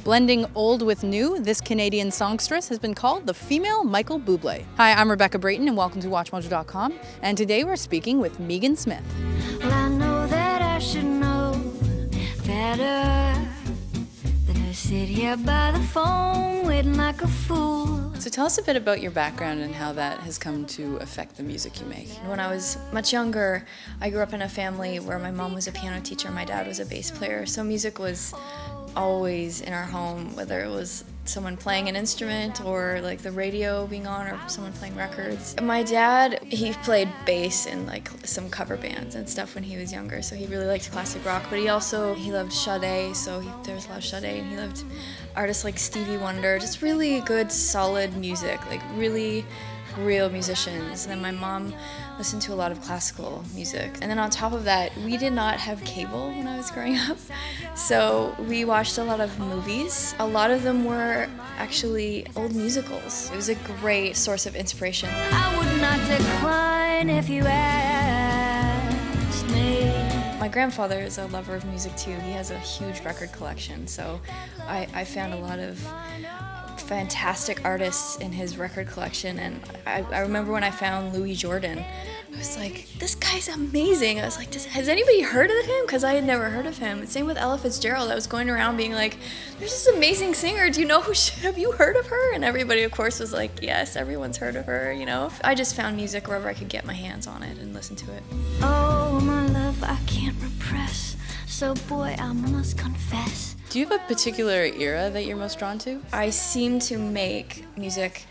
Blending old with new, this Canadian songstress has been called the female Michael Bublé. Hi, I'm Rebecca Brayton and welcome to WatchMojo.com. And today we're speaking with Meaghan Smith. Well, I know that I should know better than to sit here by the phone waiting like a fool. So tell us a bit about your background and how that has come to affect the music you make. When I was much younger, I grew up in a family where my mom was a piano teacher, my dad was a bass player, so music was always in our home, whether it was someone playing an instrument or like the radio being on or someone playing records. My dad, he played bass in like some cover bands and stuff when he was younger, so he really liked classic rock, but he loved Sade, so there was a lot of Sade, and he loved artists like Stevie Wonder, just really good, solid music, like really real musicians. And then my mom listened to a lot of classical music. And then on top of that, we did not have cable when I was growing up. So we watched a lot of movies. A lot of them were actually old musicals. It was a great source of inspiration. I would not decline if you asked me. My grandfather is a lover of music too. He has a huge record collection, so I found a lot of fantastic artists in his record collection, and I remember when I found Louis Jordan, I was like, this guy's amazing. I was like, has anybody heard of him? Because I had never heard of him. Same with Ella Fitzgerald. I was going around being like, there's this amazing singer. Do you know have you heard of her? And everybody, of course, was like, yes, everyone's heard of her, you know. I just found music wherever I could get my hands on it and listen to it. Oh, my love, I can't repress, so boy, I must confess. Do you have a particular era that you're most drawn to? I seem to make music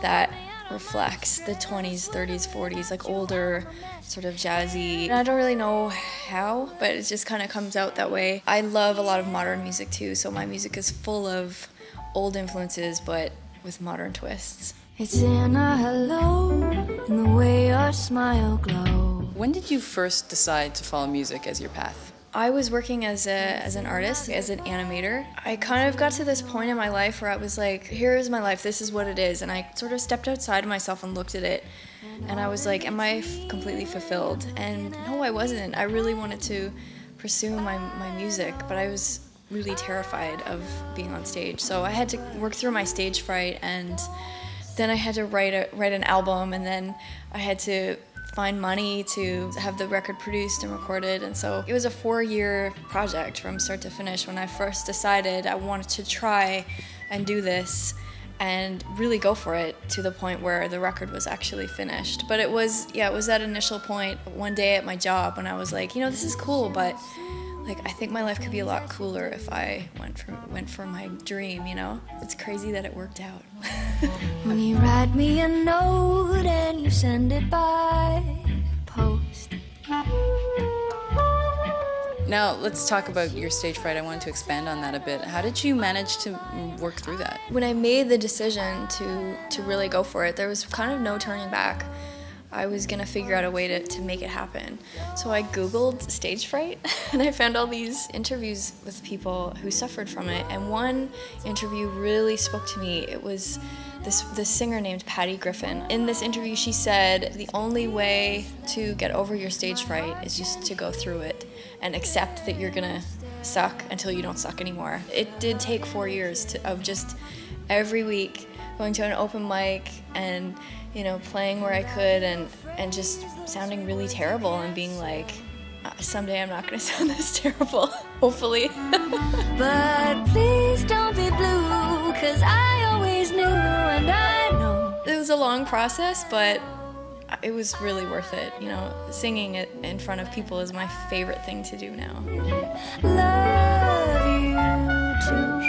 that reflects the 20s, 30s, 40s, like older, sort of jazzy. And I don't really know how, but it just kind of comes out that way. I love a lot of modern music too, so my music is full of old influences, but with modern twists. It's in a hello, in the way your smile glows. When did you first decide to follow music as your path? I was working as an artist, as an animator. I kind of got to this point in my life where I was like, here's my life, this is what it is. And I sort of stepped outside of myself and looked at it. And I was like, am I completely fulfilled? And no, I wasn't. I really wanted to pursue my music, but I was really terrified of being on stage. So I had to work through my stage fright, and then I had to write an album, and then I had to find money to have the record produced and recorded. And so it was a 4-year project from start to finish when I first decided I wanted to try and do this and really go for it, to the point where the record was actually finished. But it was that initial point one day at my job when I was like, you know, this is cool, but like, I think my life could be a lot cooler if I went for my dream, you know? It's crazy that it worked out. When you write me a note and you send it by post. Now, let's talk about your stage fright. I wanted to expand on that a bit. How did you manage to work through that? When I made the decision to really go for it, there was kind of no turning back. I was gonna figure out a way to make it happen. So I Googled stage fright, and I found all these interviews with people who suffered from it, and one interview really spoke to me. It was this singer named Patty Griffin. In this interview, she said, the only way to get over your stage fright is just to go through it and accept that you're gonna suck until you don't suck anymore. It did take 4 years of just every week going to an open mic and, you know, playing where I could and just sounding really terrible and being like, someday I'm not gonna sound this terrible, hopefully. But please don't be blue, 'cause I always knew and I know. It was a long process, but it was really worth it. You know, singing it in front of people is my favorite thing to do now. Love you too.